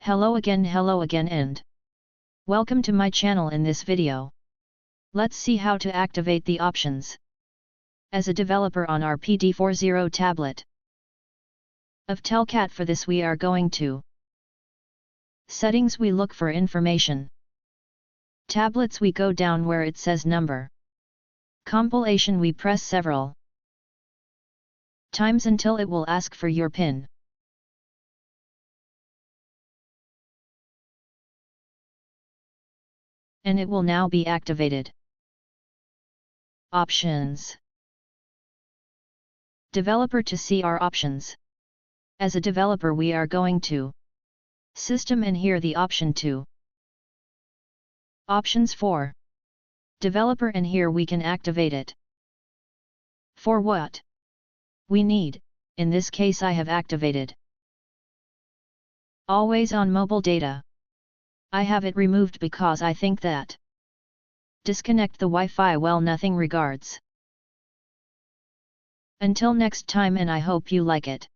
Hello again and welcome to my channel. In this video, let's see how to activate the options as a developer on our P40 tablet of Teclast. For this we are going to Settings, we look for information. Tablets, we go down where it says number. Compilation, we press several times until it will ask for your PIN. And it will now be activated. Options. Developer. To see our options as a developer, we are going to System, and here the option 2. Options for developer, and here we can activate it for what we need. In this case I have activated always on mobile data. I have it removed because I think that disconnect the Wi-Fi. Well, nothing, regards. Until next time, and I hope you like it.